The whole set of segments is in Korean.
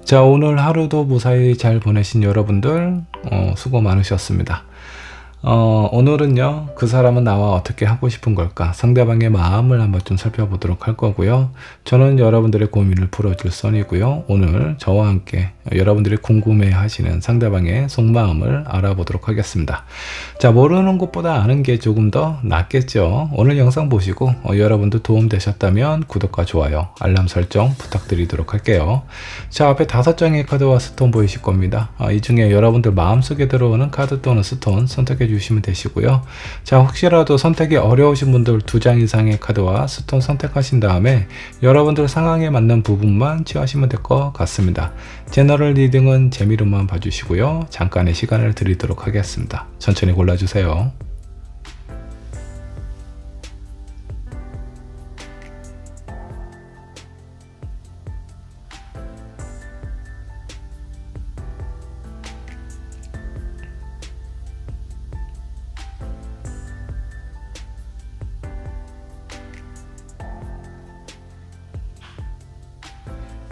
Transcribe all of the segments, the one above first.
자, 오늘 하루도 무사히 잘 보내신 여러분들, 수고 많으셨습니다. 오늘은요, 그 사람은 나와 어떻게 하고 싶은 걸까? 상대방의 마음을 한번 좀 살펴보도록 할 거고요. 저는 여러분들의 고민을 풀어줄 선이고요. 오늘 저와 함께 여러분들이 궁금해 하시는 상대방의 속마음을 알아보도록 하겠습니다. 자, 모르는 것보다 아는 게 조금 더 낫겠죠. 오늘 영상 보시고 여러분도 도움 되셨다면 구독과 좋아요, 알람 설정 부탁드리도록 할게요. 자, 앞에 5장의 카드와 스톤 보이실 겁니다. 이 중에 여러분들 마음속에 들어오는 카드 또는 스톤 선택해 주시면 되시고요. 자, 혹시라도 선택이 어려우신 분들 2장 이상의 카드와 스톤 선택하신 다음에 여러분들 상황에 맞는 부분만 취하시면 될 것 같습니다. 제너럴 리딩은 재미로만 봐주시고요. 잠깐의 시간을 드리도록 하겠습니다. 천천히 골라주세요.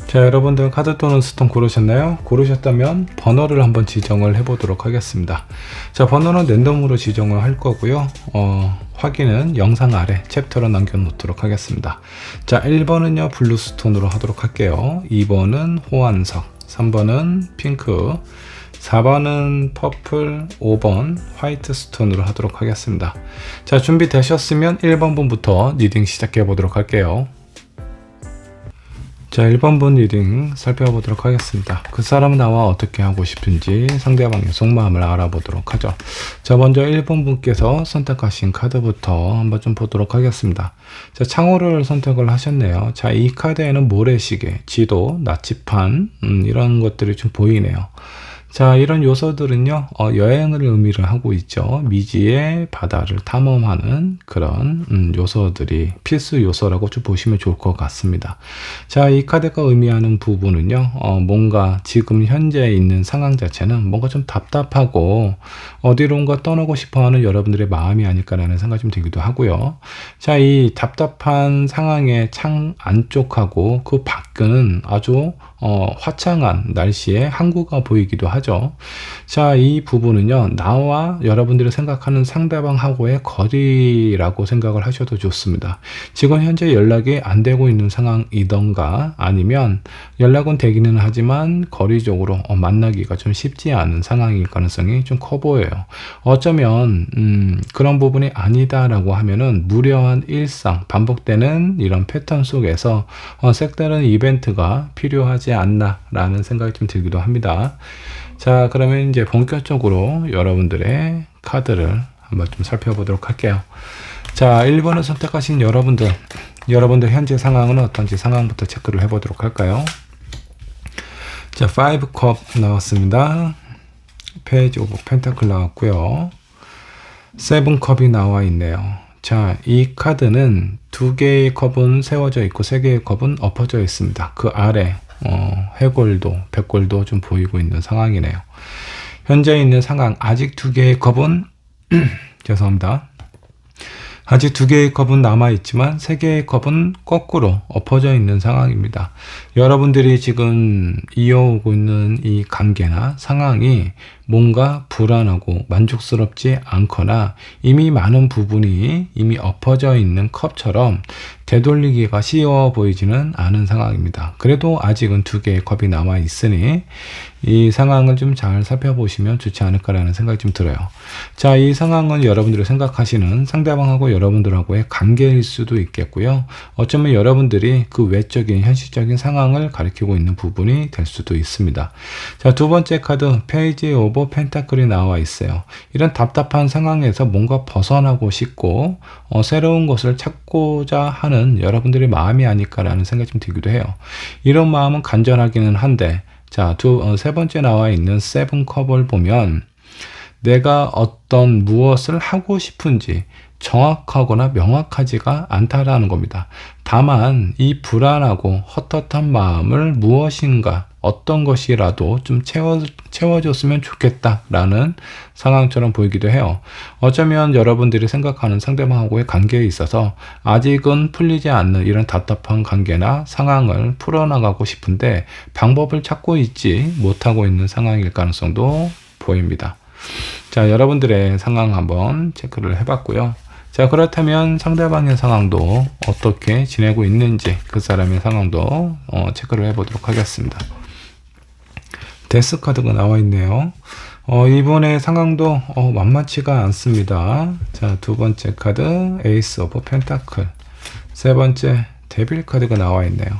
자, 여러분들 카드 또는 스톤 고르셨나요? 고르셨다면 번호를 한번 지정을 해 보도록 하겠습니다. 자, 번호는 랜덤으로 지정을 할 거고요. 확인은 영상 아래 챕터로 남겨 놓도록 하겠습니다. 자, 1번은요 블루 스톤으로 하도록 할게요. 2번은 호환석, 3번은 핑크, 4번은 퍼플, 5번 화이트 스톤으로 하도록 하겠습니다. 자, 준비되셨으면 1번 분부터 리딩 시작해 보도록 할게요. 자, 1번 분 리딩 살펴보도록 하겠습니다. 그 사람은 나와 어떻게 하고 싶은지 상대방의 속마음을 알아보도록 하죠. 자, 먼저 1번 분께서 선택하신 카드부터 한번 좀 보도록 하겠습니다. 자, 창호를 선택을 하셨네요. 자, 이 카드에는 모래시계, 지도, 나치판 이런 것들이 좀 보이네요. 자, 이런 요소들은요, 여행을 의미를 하고 있죠. 미지의 바다를 탐험하는 그런 요소들이 필수 요소라고 좀 보시면 좋을 것 같습니다. 자, 이 카드가 의미하는 부분은요, 뭔가 지금 현재 있는 상황 자체는 뭔가 좀 답답하고 어디론가 떠나고 싶어 하는 여러분들의 마음이 아닐까라는 생각이 좀 들기도 하고요. 자, 이 답답한 상황의 창 안쪽하고 그 밖은 아주 화창한 날씨에 항구가 보이기도 하죠. 자, 이 부분은요, 나와 여러분들이 생각하는 상대방하고의 거리라고 생각을 하셔도 좋습니다. 지금 현재 연락이 안 되고 있는 상황이던가 아니면 연락은 되기는 하지만 거리적으로 만나기가 좀 쉽지 않은 상황일 가능성이 좀 커 보여요. 어쩌면 그런 부분이 아니다라고 하면은 무료한 일상, 반복되는 이런 패턴 속에서 색다른 이벤트가 필요하지 않나라는 생각이 좀 들기도 합니다. 자, 그러면 이제 본격적으로 여러분들의 카드를 한번 좀 살펴보도록 할게요. 자, 1번을 선택하신 여러분들 현재 상황은 어떤지 상황부터 체크를 해보도록 할까요? 자, 5컵 나왔습니다. 페이지 오브 펜타클 나왔고요. 7컵이 나와 있네요. 자, 이 카드는 2개의 컵은 세워져 있고 3개의 컵은 엎어져 있습니다. 그 아래 해골도 백골도 좀 보이고 있는 상황이네요. 현재 있는 상황, 아직 2개의 컵은 죄송합니다. 아직 2개의 컵은 남아있지만 3개의 컵은 거꾸로 엎어져 있는 상황입니다. 여러분들이 지금 이어오고 있는 이 관계나 상황이 뭔가 불안하고 만족스럽지 않거나 이미 많은 부분이 이미 엎어져 있는 컵처럼 되돌리기가 쉬워 보이지는 않은 상황입니다. 그래도 아직은 2개의 컵이 남아 있으니 이 상황을 좀 잘 살펴보시면 좋지 않을까라는 생각이 좀 들어요. 자, 이 상황은 여러분들이 생각하시는 상대방하고 여러분들하고의 관계일 수도 있겠고요. 어쩌면 여러분들이 그 외적인 현실적인 상황을 가리키고 있는 부분이 될 수도 있습니다. 자, 2번째 카드 페이지 오브 펜타클이 나와 있어요. 이런 답답한 상황에서 뭔가 벗어나고 싶고 새로운 것을 찾고자 하는 여러분들의 마음이 아닐까라는 생각이 좀 들기도 해요. 이런 마음은 간절하기는 한데, 자, 3번째 나와 있는 7컵을 보면 내가 어떤 무엇을 하고 싶은지 정확하거나 명확하지가 않다라는 겁니다. 다만 이 불안하고 헛헛한 마음을 무엇인가 어떤 것이라도 좀 채워줬으면 좋겠다라는 상황처럼 보이기도 해요. 어쩌면 여러분들이 생각하는 상대방하고의 관계에 있어서 아직은 풀리지 않는 이런 답답한 관계나 상황을 풀어나가고 싶은데 방법을 찾고 있지 못하고 있는 상황일 가능성도 보입니다. 자, 여러분들의 상황 한번 체크를 해봤고요. 자, 그렇다면 상대방의 상황도 어떻게 지내고 있는지 그 사람의 상황도 체크를 해보도록 하겠습니다. 데스 카드가 나와 있네요. 이번의 상황도 만만치가 않습니다. 자, 두 번째 카드 에이스 오브 펜타클, 세 번째 데빌 카드가 나와 있네요.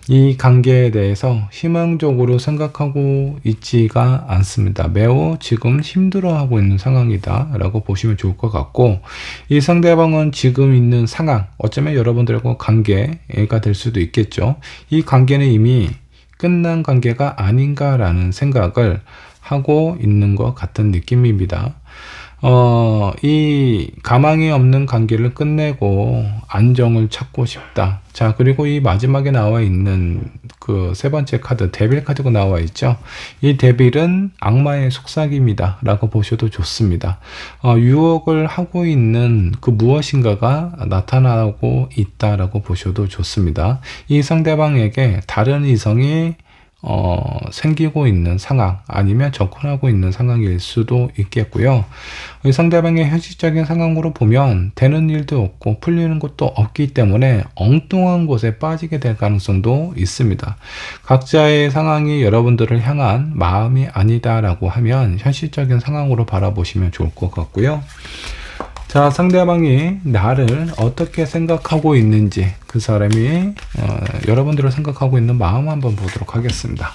이 관계에 대해서 희망적으로 생각하고 있지가 않습니다. 매우 지금 힘들어하고 있는 상황이다 라고 보시면 좋을 것 같고, 이 상대방은 지금 있는 상황, 어쩌면 여러분들과 관계가 될 수도 있겠죠. 이 관계는 이미 끝난 관계가 아닌가라는 생각을 하고 있는 것 같은 느낌입니다. 이 가망이 없는 관계를 끝내고 안정을 찾고 싶다. 자, 그리고 이 마지막에 나와 있는 그 세 번째 카드, 데빌 카드가 나와 있죠. 이 데빌은 악마의 속삭입니다 라고 보셔도 좋습니다. 유혹을 하고 있는 그 무엇인가가 나타나고 있다라고 보셔도 좋습니다. 이 상대방에게 다른 이성이 생기고 있는 상황, 아니면 접근하고 있는 상황일 수도 있겠고요. 이 상대방의 현실적인 상황으로 보면 되는 일도 없고 풀리는 것도 없기 때문에 엉뚱한 곳에 빠지게 될 가능성도 있습니다. 각자의 상황이 여러분들을 향한 마음이 아니다라고 하면 현실적인 상황으로 바라보시면 좋을 것 같고요. 자, 상대방이 나를 어떻게 생각하고 있는지, 그 사람이 여러분들을 생각하고 있는 마음 한번 보도록 하겠습니다.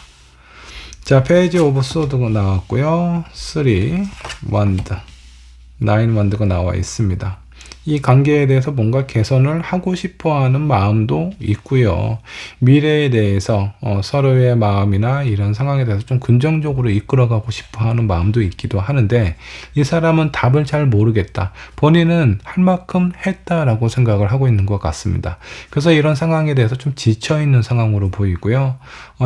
자, 페이지 오브 소드가 나왔고요. 3 원드, 9 원드가 나와 있습니다. 이 관계에 대해서 뭔가 개선을 하고 싶어 하는 마음도 있고요. 미래에 대해서 서로의 마음이나 이런 상황에 대해서 좀 긍정적으로 이끌어가고 싶어 하는 마음도 있기도 하는데, 이 사람은 답을 잘 모르겠다. 본인은 할 만큼 했다라고 생각을 하고 있는 것 같습니다. 그래서 이런 상황에 대해서 좀 지쳐있는 상황으로 보이고요.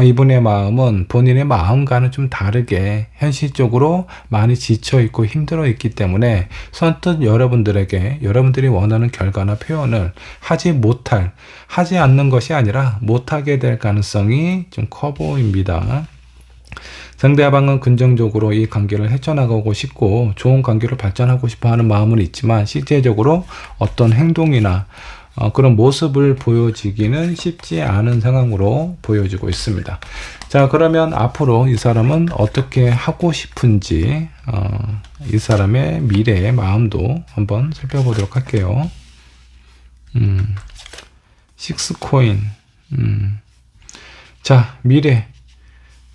이분의 마음은 본인의 마음과는 좀 다르게 현실적으로 많이 지쳐있고 힘들어있기 때문에 선뜻 여러분들이 원하는 결과나 표현을 하지 않는 것이 아니라 못하게 될 가능성이 좀 커 보입니다. 상대방은 긍정적으로 이 관계를 헤쳐나가고 싶고 좋은 관계로 발전하고 싶어 하는 마음은 있지만, 실제적으로 어떤 행동이나 그런 모습을 보여지기는 쉽지 않은 상황으로 보여지고 있습니다. 자, 그러면 앞으로 이 사람은 어떻게 하고 싶은지, 이 사람의 미래의 마음도 한번 살펴보도록 할게요. 6 코인. 자, 미래.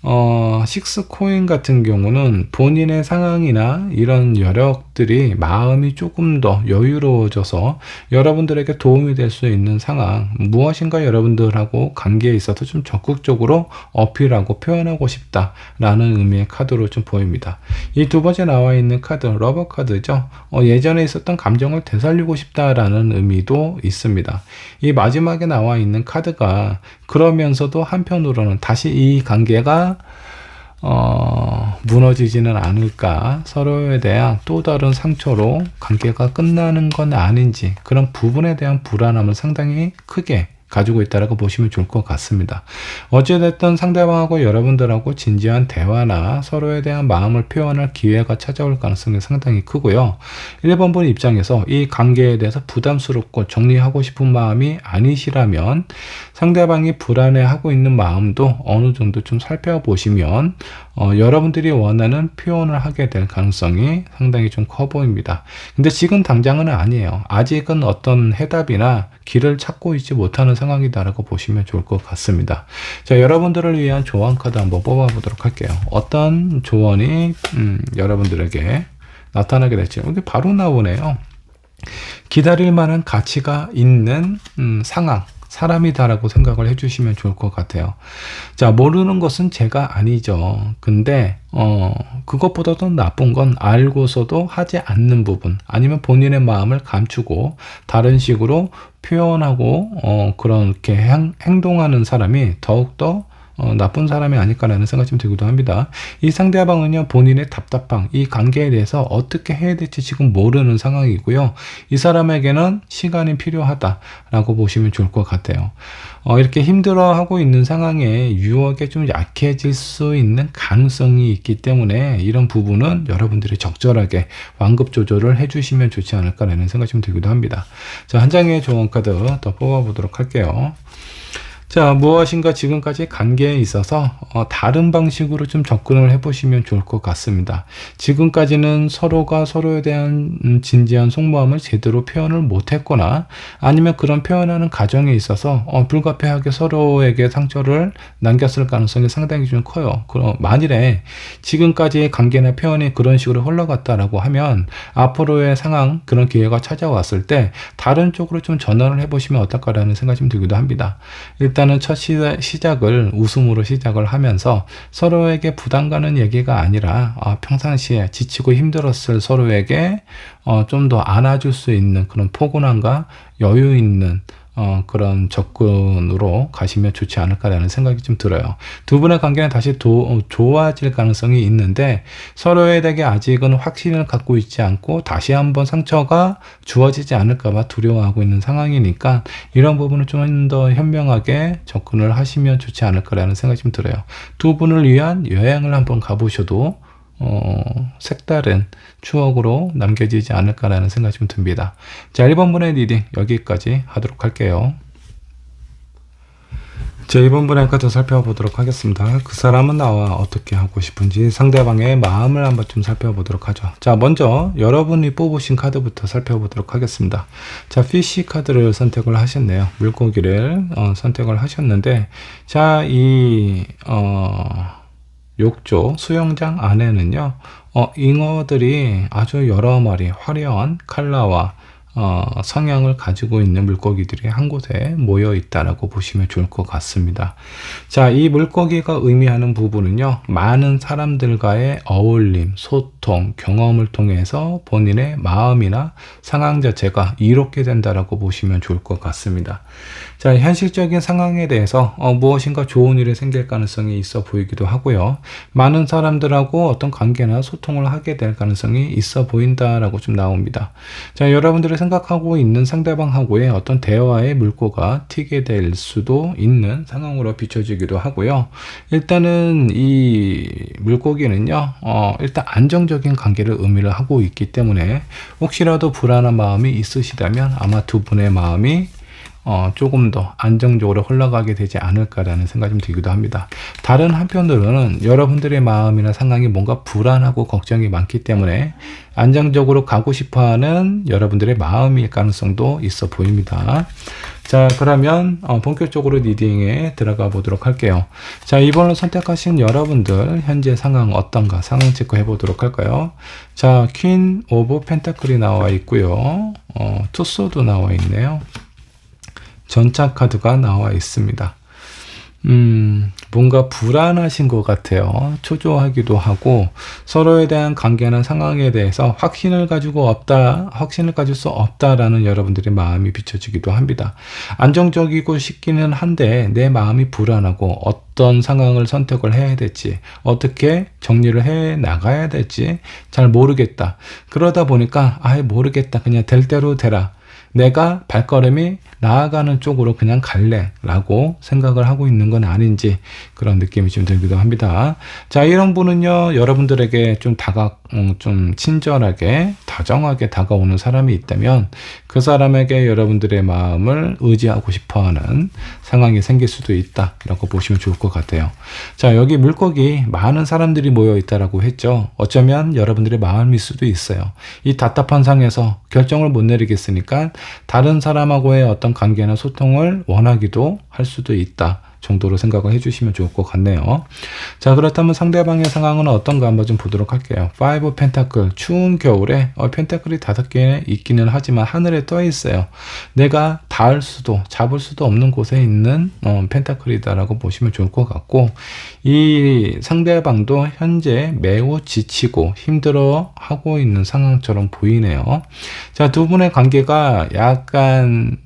6 코인 같은 경우는 본인의 상황이나 이런 여력들이 마음이 조금 더 여유로워져서 여러분들에게 도움이 될 수 있는 상황, 무엇인가 여러분들하고 관계에 있어서 좀 적극적으로 어필하고 표현하고 싶다라는 의미의 카드로 좀 보입니다. 이 두 번째 나와 있는 카드, 러버 카드죠. 예전에 있었던 감정을 되살리고 싶다라는 의미도 있습니다. 이 마지막에 나와 있는 카드가 그러면서도 한편으로는 다시 이 관계가 무너지지는 않을까, 서로에 대한 또 다른 상처로 관계가 끝나는 건 아닌지, 그런 부분에 대한 불안함을 상당히 크게 가지고 있다고 보시면 좋을 것 같습니다. 어찌됐든 상대방하고 여러분들하고 진지한 대화나 서로에 대한 마음을 표현할 기회가 찾아올 가능성이 상당히 크고요. 1번 분 입장에서 이 관계에 대해서 부담스럽고 정리하고 싶은 마음이 아니시라면 상대방이 불안해하고 있는 마음도 어느 정도 좀 살펴보시면 여러분들이 원하는 표현을 하게 될 가능성이 상당히 좀 커 보입니다. 근데 지금 당장은 아니에요. 아직은 어떤 해답이나 길을 찾고 있지 못하는 상황이다라고 보시면 좋을 것 같습니다. 자, 여러분들을 위한 조언 카드 한번 뽑아보도록 할게요. 어떤 조언이 여러분들에게 나타나게 될지. 이게 바로 나오네요. 기다릴 만한 가치가 있는 상황, 사람이다라고 생각을 해주시면 좋을 것 같아요. 자, 모르는 것은 죄가 아니죠. 근데 그것보다도 나쁜 건 알고서도 하지 않는 부분, 아니면 본인의 마음을 감추고 다른 식으로 표현하고 그렇게 행동하는 사람이 더욱더 나쁜 사람이 아닐까라는 생각이 좀 들기도 합니다. 이 상대방은요, 본인의 답답함, 이 관계에 대해서 어떻게 해야 될지 지금 모르는 상황이고요. 이 사람에게는 시간이 필요하다라고 보시면 좋을 것 같아요. 이렇게 힘들어하고 있는 상황에 유혹에 좀 약해질 수 있는 가능성이 있기 때문에 이런 부분은 여러분들이 적절하게 완급 조절을 해주시면 좋지 않을까라는 생각이 좀 들기도 합니다. 자, 한 장의 조언 카드 더 뽑아보도록 할게요. 자, 무엇인가 지금까지 관계에 있어서 다른 방식으로 좀 접근을 해보시면 좋을 것 같습니다. 지금까지는 서로가 서로에 대한 진지한 속마음을 제대로 표현을 못했거나 아니면 그런 표현하는 과정에 있어서 불가피하게 서로에게 상처를 남겼을 가능성이 상당히 좀 커요. 그럼 만일에 지금까지의 관계나 표현이 그런 식으로 흘러갔다라고 하면 앞으로의 상황, 그런 기회가 찾아왔을 때 다른 쪽으로 좀 전환을 해보시면 어떨까라는 생각이 좀 들기도 합니다. 일단은 첫 시작을 웃음으로 시작을 하면서 서로에게 부담 가는 얘기가 아니라 평상시에 지치고 힘들었을 서로에게 좀 더 안아줄 수 있는 그런 포근함과 여유 있는 그런 접근으로 가시면 좋지 않을까라는 생각이 좀 들어요. 두 분의 관계는 다시 좋아질 가능성이 있는데 서로에 대해 아직은 확신을 갖고 있지 않고 다시 한번 상처가 주어지지 않을까봐 두려워하고 있는 상황이니까 이런 부분을 좀 더 현명하게 접근을 하시면 좋지 않을까라는 생각이 좀 들어요. 두 분을 위한 여행을 한번 가보셔도 색다른 추억으로 남겨지지 않을까라는 생각이 좀 듭니다. 자, 1번 분의 리딩 여기까지 하도록 할게요. 자, 2번 분의 카드 살펴보도록 하겠습니다. 그 사람은 나와 어떻게 하고 싶은지 상대방의 마음을 한번 좀 살펴보도록 하죠. 자, 먼저 여러분이 뽑으신 카드부터 살펴보도록 하겠습니다. 자, 피쉬 카드를 선택을 하셨네요. 물고기를 선택을 하셨는데, 자, 이 욕조 수영장 안에는요, 잉어들이 아주 여러 마리 화려한 컬러와 성향을 가지고 있는 물고기들이 한 곳에 모여 있다라고 보시면 좋을 것 같습니다. 자, 이 물고기가 의미하는 부분은요, 많은 사람들과의 어울림, 소통, 경험을 통해서 본인의 마음이나 상황 자체가 이롭게 된다라고 보시면 좋을 것 같습니다. 자, 현실적인 상황에 대해서 무엇인가 좋은 일이 생길 가능성이 있어 보이기도 하고요. 많은 사람들하고 어떤 관계나 소통을 하게 될 가능성이 있어 보인다라고 좀 나옵니다. 자, 여러분들이 생각하고 있는 상대방하고의 어떤 대화의 물꼬가 튀게 될 수도 있는 상황으로 비춰지기도 하고요. 일단은 이 물고기는요, 일단 안정적인 관계를 의미를 하고 있기 때문에 혹시라도 불안한 마음이 있으시다면 아마 두 분의 마음이 조금 더 안정적으로 흘러가게 되지 않을까라는 생각이 좀 들기도 합니다. 다른 한편으로는 여러분들의 마음이나 상황이 뭔가 불안하고 걱정이 많기 때문에 안정적으로 가고 싶어하는 여러분들의 마음일 가능성도 있어 보입니다. 자, 그러면 본격적으로 리딩에 들어가 보도록 할게요. 자, 2번을 선택하신 여러분들 현재 상황 어떤가 상황 체크해 보도록 할까요? 자, 퀸 오브 펜타클이 나와 있고요. 투소도 나와 있네요. 전차 카드가 나와 있습니다. 뭔가 불안하신 것 같아요. 초조하기도 하고 서로에 대한 관계나 상황에 대해서 확신을 가질 수 없다라는 여러분들의 마음이 비춰지기도 합니다. 안정적이고 싶기는 한데 내 마음이 불안하고 어떤 상황을 선택을 해야 될지 어떻게 정리를 해 나가야 될지 잘 모르겠다. 그러다 보니까 모르겠다. 그냥 될 대로 되라. 내가 발걸음이 나아가는 쪽으로 그냥 갈래 라고 생각을 하고 있는 건 아닌지 그런 느낌이 좀 들기도 합니다. 자, 이런 분은요, 여러분들에게 좀 친절하게 다정하게 다가오는 사람이 있다면 그 사람에게 여러분들의 마음을 의지하고 싶어하는 상황이 생길 수도 있다 라고 보시면 좋을 것 같아요. 자, 여기 물고기 많은 사람들이 모여 있다라고 했죠. 어쩌면 여러분들의 마음일 수도 있어요. 이 답답한 상황에서 결정을 못 내리겠으니까 다른 사람하고의 어떤 관계나 소통을 원하기도 할 수도 있다 정도로 생각을 해주시면 좋을 것 같네요. 자, 그렇다면 상대방의 상황은 어떤가 한번 좀 보도록 할게요. 5 펜타클, 추운 겨울에 펜타클이 5개 있기는 하지만 하늘에 떠 있어요. 내가 닿을 수도 잡을 수도 없는 곳에 있는 펜타클이다라고 보시면 좋을 것 같고, 이 상대방도 현재 매우 지치고 힘들어 하고 있는 상황처럼 보이네요. 자, 두 분의 관계가 약간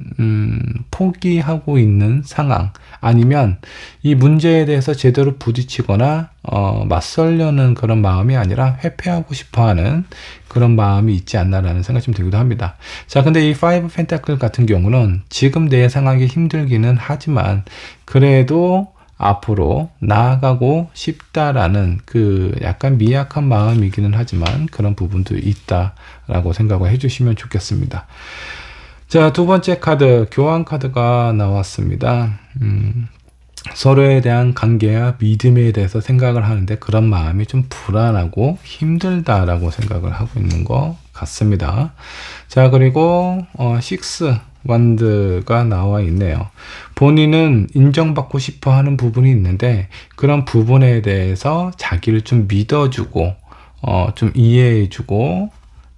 포기하고 있는 상황, 아니면 이 문제에 대해서 제대로 부딪히거나 맞설려는 그런 마음이 아니라 회피하고 싶어하는 그런 마음이 있지 않나라는 생각이 좀 들기도 합니다. 자, 근데 이 5 펜타클 같은 경우는 지금 내 상황이 힘들기는 하지만 그래도 앞으로 나아가고 싶다라는 그 약간 미약한 마음이기는 하지만 그런 부분도 있다라고 생각을 해주시면 좋겠습니다. 자, 두 번째 카드, 교환 카드가 나왔습니다. 서로에 대한 관계와 믿음에 대해서 생각을 하는데 그런 마음이 좀 불안하고 힘들다라고 생각을 하고 있는 것 같습니다. 자, 그리고 6 완드가 나와 있네요. 본인은 인정받고 싶어 하는 부분이 있는데 그런 부분에 대해서 자기를 좀 믿어주고 좀 이해해주고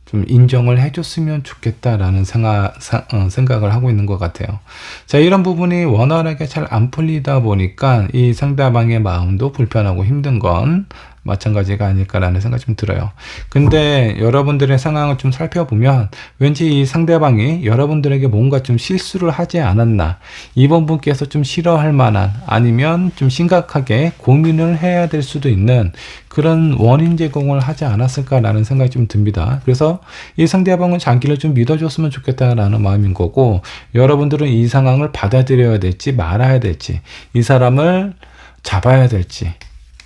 좀 인정을 해줬으면 좋겠다라는 생각을 하고 있는 것 같아요. 자, 이런 부분이 원활하게 잘 안 풀리다 보니까 이 상대방의 마음도 불편하고 힘든 건 마찬가지가 아닐까라는 생각이 좀 들어요. 근데 여러분들의 상황을 좀 살펴보면 왠지 이 상대방이 여러분들에게 뭔가 좀 실수를 하지 않았나, 이번 분께서 좀 싫어할 만한, 아니면 좀 심각하게 고민을 해야 될 수도 있는 그런 원인 제공을 하지 않았을까라는 생각이 좀 듭니다. 그래서 이 상대방은 자기를 좀 믿어줬으면 좋겠다라는 마음인 거고, 여러분들은 이 상황을 받아들여야 될지 말아야 될지, 이 사람을 잡아야 될지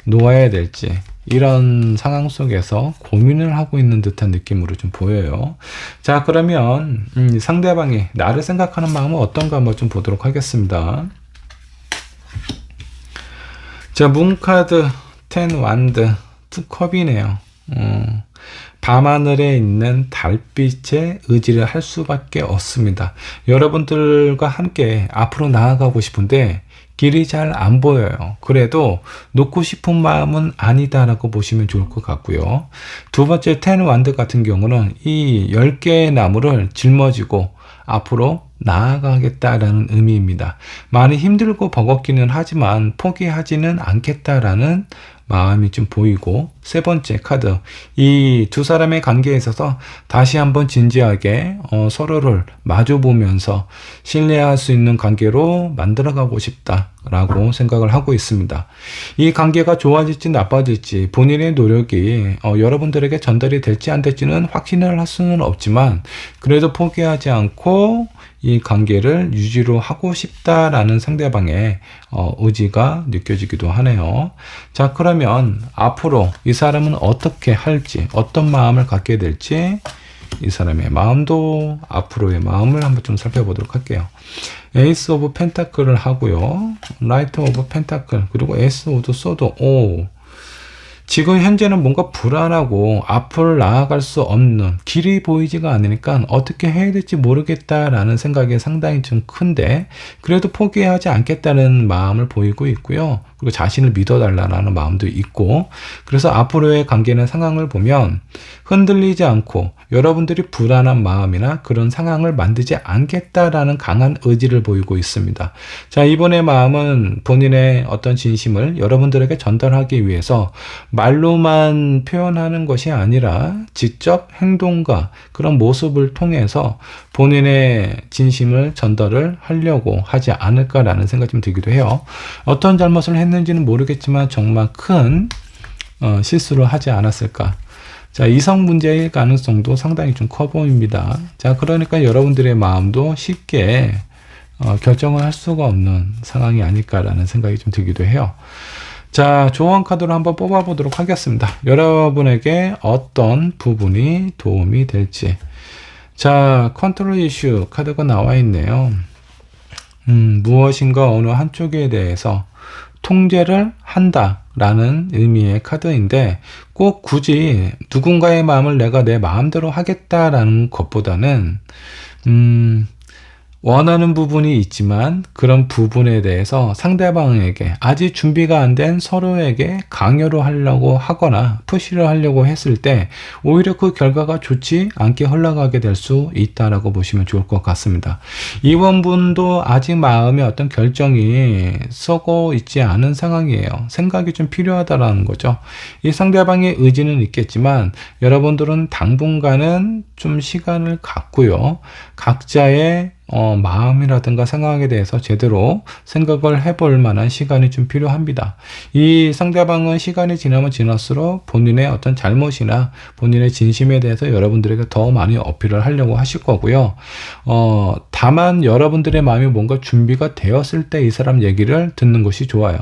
놓아야 될지, 이런 상황 속에서 고민을 하고 있는 듯한 느낌으로 좀 보여요. 자, 그러면 상대방이 나를 생각하는 마음은 어떤가 한번 좀 보도록 하겠습니다. 자, 문카드 10 완드 2 컵이네요. 밤하늘에 있는 달빛의 의지를 할 수밖에 없습니다. 여러분들과 함께 앞으로 나아가고 싶은데 길이 잘 안 보여요. 그래도 놓고 싶은 마음은 아니다라고 보시면 좋을 것 같고요. 두 번째 10 완드 같은 경우는 이 10개의 나무를 짊어지고 앞으로 나아가겠다라는 의미입니다. 많이 힘들고 버겁기는 하지만 포기하지는 않겠다라는 마음이 좀 보이고, 세 번째 카드, 이 두 사람의 관계에 있어서 다시 한번 진지하게 서로를 마주보면서 신뢰할 수 있는 관계로 만들어가고 싶다라고 생각을 하고 있습니다. 이 관계가 좋아질지 나빠질지 본인의 노력이 여러분들에게 전달이 될지 안 될지는 확신을 할 수는 없지만 그래도 포기하지 않고 이 관계를 유지로 하고 싶다라는 상대방의 의지가 느껴지기도 하네요. 자, 그러면 앞으로 이 사람은 어떻게 할지, 어떤 마음을 갖게 될지, 이 사람의 마음도 앞으로의 마음을 한번 좀 살펴보도록 할게요. 에이스 오브 펜타클을 하고요, 라이트 오브 펜타클, 그리고 에이스 오브 소드. 지금 현재는 뭔가 불안하고 앞으로 나아갈 수 없는, 길이 보이지가 않으니까 어떻게 해야 될지 모르겠다라는 생각이 상당히 좀 큰데 그래도 포기하지 않겠다는 마음을 보이고 있고요. 그리고 자신을 믿어달라는 마음도 있고, 그래서 앞으로의 관계는 상황을 보면 흔들리지 않고 여러분들이 불안한 마음이나 그런 상황을 만들지 않겠다라는 강한 의지를 보이고 있습니다. 자, 이번의 마음은 본인의 어떤 진심을 여러분들에게 전달하기 위해서 말로만 표현하는 것이 아니라 직접 행동과 그런 모습을 통해서 본인의 진심을 전달을 하려고 하지 않을까라는 생각이 좀 들기도 해요. 어떤 잘못을 했는지는 모르겠지만 정말 큰 실수를 하지 않았을까. 자, 이성 문제일 가능성도 상당히 좀 커 보입니다. 자, 그러니까 여러분들의 마음도 쉽게 결정을 할 수가 없는 상황이 아닐까라는 생각이 좀 들기도 해요. 자, 조언 카드로 한번 뽑아 보도록 하겠습니다. 여러분에게 어떤 부분이 도움이 될지. 자, 컨트롤 이슈 카드가 나와 있네요. 무엇인가 어느 한쪽에 대해서 통제를 한다라는 의미의 카드인데, 꼭 굳이 누군가의 마음을 내가 내 마음대로 하겠다라는 것보다는 원하는 부분이 있지만 그런 부분에 대해서 상대방에게 아직 준비가 안 된 서로에게 강요를 하려고 하거나 푸시를 하려고 했을 때 오히려 그 결과가 좋지 않게 흘러가게 될 수 있다라고 보시면 좋을 것 같습니다. 이번 분도 아직 마음의 어떤 결정이 서고 있지 않은 상황이에요. 생각이 좀 필요하다라는 거죠. 이 상대방의 의지는 있겠지만 여러분들은 당분간은 좀 시간을 갖고요. 각자의 마음이라든가 상황에 대해서 제대로 생각을 해볼 만한 시간이 좀 필요합니다. 이 상대방은 시간이 지나면 지날수록 본인의 어떤 잘못이나 본인의 진심에 대해서 여러분들에게 더 많이 어필을 하려고 하실 거고요. 다만 여러분들의 마음이 뭔가 준비가 되었을 때 이 사람 얘기를 듣는 것이 좋아요.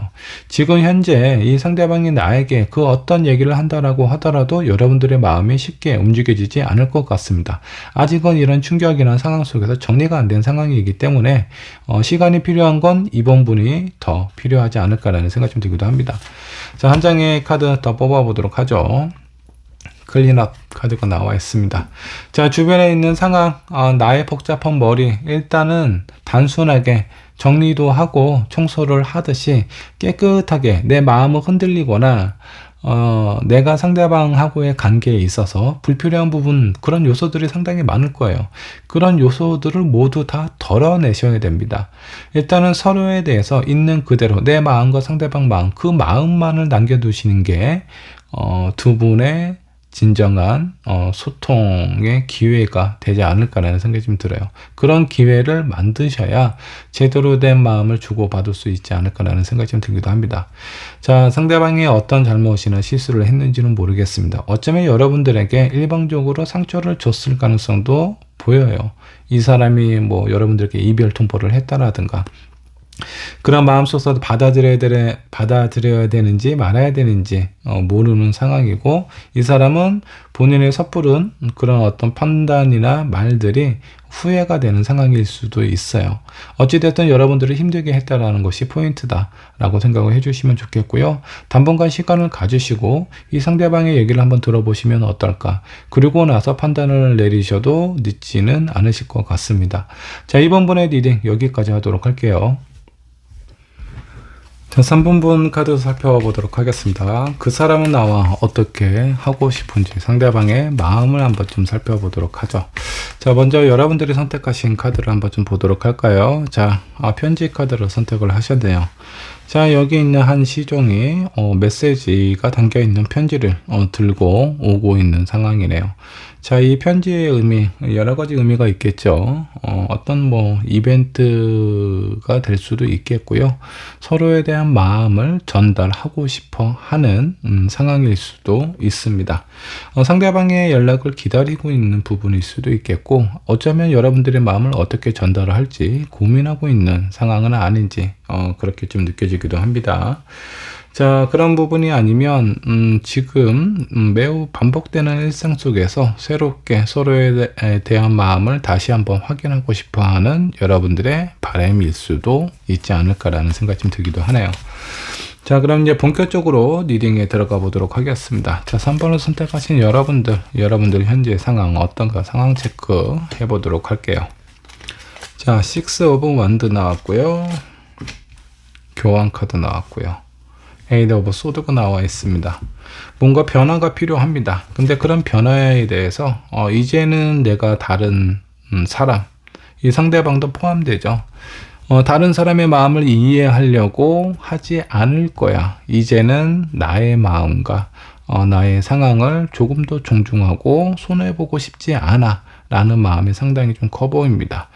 지금 현재 이 상대방이 나에게 그 어떤 얘기를 한다라고 하더라도 여러분들의 마음이 쉽게 움직여지지 않을 것 같습니다. 아직은 이런 충격이나 상황 속에서 정리가 안 된 상황이기 때문에 시간이 필요한 건 이번 분이 더 필요하지 않을까라는 생각이 좀 들기도 합니다. 자, 한 장의 카드 더 뽑아 보도록 하죠. 클린업 카드가 나와 있습니다. 자, 주변에 있는 상황, 나의 복잡한 머리, 일단은 단순하게 정리도 하고 청소를 하듯이 깨끗하게 내 마음을 흔들리거나 내가 상대방하고의 관계에 있어서 불필요한 부분, 그런 요소들이 상당히 많을 거예요. 그런 요소들을 모두 다 덜어내셔야 됩니다. 일단은 서로에 대해서 있는 그대로 내 마음과 상대방 마음, 그 마음만을 남겨두시는 게 두 분의 진정한 소통의 기회가 되지 않을까라는 생각이 좀 들어요. 그런 기회를 만드셔야 제대로 된 마음을 주고받을 수 있지 않을까라는 생각이 좀 들기도 합니다. 자, 상대방이 어떤 잘못이나 실수를 했는지는 모르겠습니다. 어쩌면 여러분들에게 일방적으로 상처를 줬을 가능성도 보여요. 이 사람이 뭐 여러분들에게 이별 통보를 했다라든가 그런 마음속에서 받아들여야 되는지 말아야 되는지 모르는 상황이고, 이 사람은 본인의 섣부른 그런 어떤 판단이나 말들이 후회가 되는 상황일 수도 있어요. 어찌됐든 여러분들을 힘들게 했다라는 것이 포인트다라고 생각을 해주시면 좋겠고요. 당분간 시간을 가지시고 이 상대방의 얘기를 한번 들어보시면 어떨까. 그리고 나서 판단을 내리셔도 늦지는 않으실 것 같습니다. 자, 이번 분의 리딩 여기까지 하도록 할게요. 자, 3번분 카드 살펴보도록 하겠습니다. 그 사람은 나와 어떻게 하고 싶은지 상대방의 마음을 한번 좀 살펴보도록 하죠. 자, 먼저 여러분들이 선택하신 카드를 한번 좀 보도록 할까요? 자, 편지 카드를 선택을 하셨네요. 자, 여기 있는 한 시종이 메시지가 담겨있는 편지를 들고 오고 있는 상황이네요. 자, 이 편지의 의미, 여러 가지 의미가 있겠죠. 어떤 뭐 이벤트가 될 수도 있겠고요. 서로에 대한 마음을 전달하고 싶어 하는 상황일 수도 있습니다. 상대방의 연락을 기다리고 있는 부분일 수도 있겠고, 어쩌면 여러분들의 마음을 어떻게 전달을 할지 고민하고 있는 상황은 아닌지 그렇게 좀 느껴지기도 합니다. 자, 그런 부분이 아니면 지금 매우 반복되는 일상 속에서 새롭게 서로에 대한 마음을 다시 한번 확인하고 싶어하는 여러분들의 바람일 수도 있지 않을까라는 생각이 좀 들기도 하네요. 자, 그럼 이제 본격적으로 리딩에 들어가 보도록 하겠습니다. 자, 3번을 선택하신 여러분들 현재 상황 어떤가 상황 체크 해보도록 할게요. 자, 6 오브 원드 나왔고요. 교환 카드 나왔고요. 에이드 오브 소드가 나와 있습니다. 뭔가 변화가 필요합니다. 근데 그런 변화에 대해서 이제는 내가 다른 사람, 이 상대방도 포함되죠. 다른 사람의 마음을 이해하려고 하지 않을 거야. 이제는 나의 마음과 나의 상황을 조금 더 존중하고 손해보고 싶지 않아 라는 마음이 상당히 좀 커 보입니다.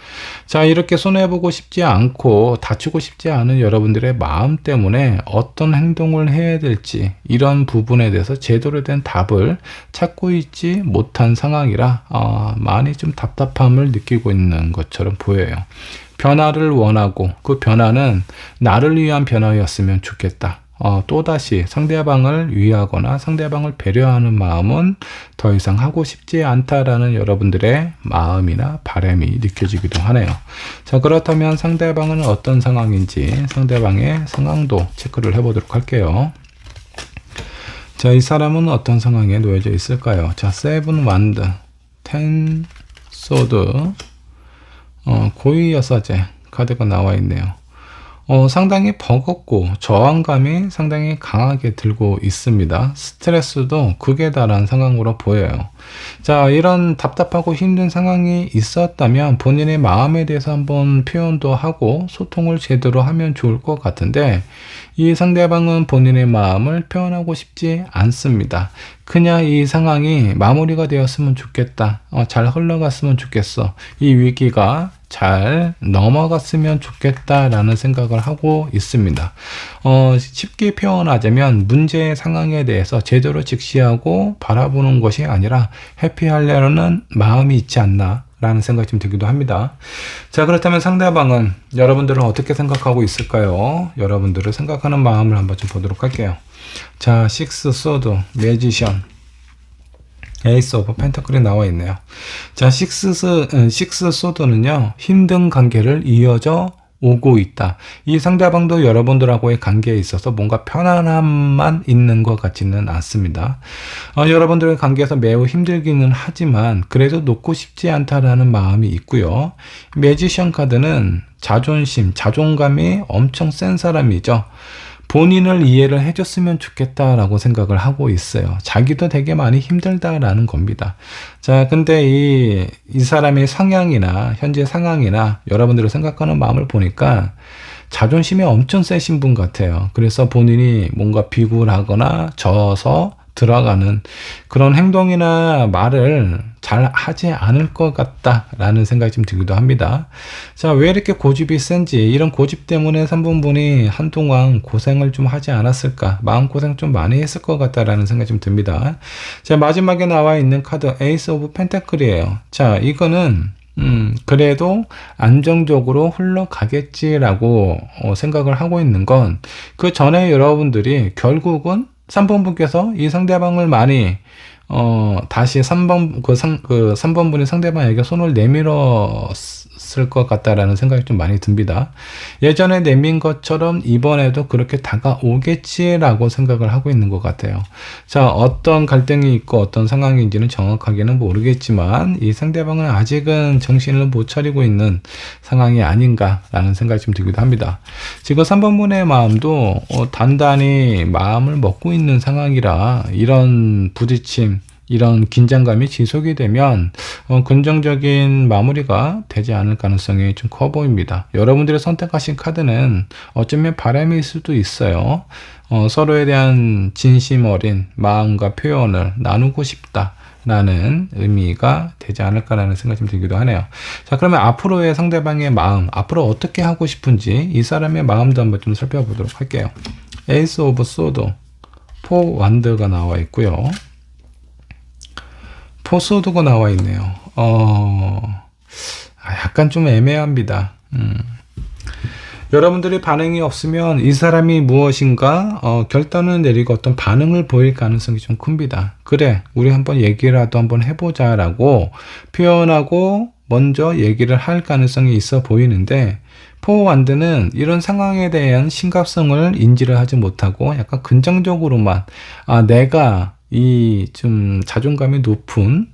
자, 이렇게 손해보고 싶지 않고 다치고 싶지 않은 여러분들의 마음 때문에 어떤 행동을 해야 될지 이런 부분에 대해서 제대로 된 답을 찾고 있지 못한 상황이라 많이 좀 답답함을 느끼고 있는 것처럼 보여요. 변화를 원하고 그 변화는 나를 위한 변화였으면 좋겠다. 또다시 상대방을 위하거나 상대방을 배려하는 마음은 더 이상 하고 싶지 않다라는 여러분들의 마음이나 바람이 느껴지기도 하네요. 자, 그렇다면 상대방은 어떤 상황인지 상대방의 상황도 체크를 해보도록 할게요. 자, 이 사람은 어떤 상황에 놓여져 있을까요? 자, 7 완드, 10 소드, 고위여사제 카드가 나와 있네요. 상당히 버겁고 저항감이 상당히 강하게 들고 있습니다. 스트레스도 극에 달한 상황으로 보여요. 자, 이런 답답하고 힘든 상황이 있었다면 본인의 마음에 대해서 한번 표현도 하고 소통을 제대로 하면 좋을 것 같은데, 이 상대방은 본인의 마음을 표현하고 싶지 않습니다. 그냥 이 상황이 마무리가 되었으면 좋겠다. 잘 흘러갔으면 좋겠어. 이 위기가 잘 넘어갔으면 좋겠다라는 생각을 하고 있습니다. 쉽게 표현하자면 문제의 상황에 대해서 제대로 직시하고 바라보는 것이 아니라 회피하려는 마음이 있지 않나 라는 생각이 좀 들기도 합니다. 자, 그렇다면 상대방은 여러분들은 어떻게 생각하고 있을까요? 여러분들을 생각하는 마음을 한번 좀 보도록 할게요. 자, 식스 소드, 매지션, 에이스 오브 펜타클이 나와 있네요. 자, 식스 소드는요, 힘든 관계를 이어져 오고 있다. 이 상대방도 여러분들하고의 관계에 있어서 뭔가 편안함만 있는 것 같지는 않습니다. 여러분들의 관계에서 매우 힘들기는 하지만 그래도 놓고 싶지 않다라는 마음이 있고요. 매지션 카드는 자존심, 자존감이 엄청 센 사람이죠. 본인을 이해를 해줬으면 좋겠다라고 생각을 하고 있어요. 자기도 되게 많이 힘들다라는 겁니다. 자, 근데 이 사람의 성향이나 현재 상황이나 여러분들이 생각하는 마음을 보니까 자존심이 엄청 세신 분 같아요. 그래서 본인이 뭔가 비굴하거나 져서 들어가는 그런 행동이나 말을 잘 하지 않을 것 같다라는 생각이 좀 들기도 합니다. 자, 왜 이렇게 고집이 센지, 이런 고집 때문에 3번분이 한동안 고생을 좀 하지 않았을까, 마음고생 좀 많이 했을 것 같다라는 생각이 좀 듭니다. 자, 마지막에 나와 있는 카드 에이스 오브 펜타클이에요. 자, 이거는 그래도 안정적으로 흘러가겠지라고 생각을 하고 있는 건, 그 전에 여러분들이 결국은 3번분께서 이 상대방을 많이 다시 3번분이 상대방에게 손을 내밀었을 것 같다라는 생각이 좀 많이 듭니다. 예전에 내민 것처럼 이번에도 그렇게 다가오겠지라고 생각을 하고 있는 것 같아요. 자, 어떤 갈등이 있고 어떤 상황인지는 정확하게는 모르겠지만 이 상대방은 아직은 정신을 못 차리고 있는 상황이 아닌가라는 생각이 좀 들기도 합니다. 지금 3번분의 마음도 단단히 마음을 먹고 있는 상황이라 이런 부딪힘, 이런 긴장감이 지속이 되면 긍정적인 마무리가 되지 않을 가능성이 좀 커 보입니다. 여러분들이 선택하신 카드는 어쩌면 바람일 수도 있어요. 서로에 대한 진심 어린 마음과 표현을 나누고 싶다 라는 의미가 되지 않을까라는 생각이 좀 들기도 하네요. 자, 그러면 앞으로의 상대방의 마음, 앞으로 어떻게 하고 싶은지 이 사람의 마음도 한번 좀 살펴보도록 할게요. 에이스 오브 소드, 포 완드가 나와 있고요. 포소드가 나와 있네요. 약간 좀 애매합니다. 여러분들이 반응이 없으면 이 사람이 무엇인가 결단을 내리고 어떤 반응을 보일 가능성이 좀 큽니다. 그래, 우리 한번 얘기라도 한번 해보자 라고 표현하고 먼저 얘기를 할 가능성이 있어 보이는데, 포완드는 이런 상황에 대한 심각성을 인지를 하지 못하고 약간 긍정적으로만, 내가 이 좀 자존감이 높은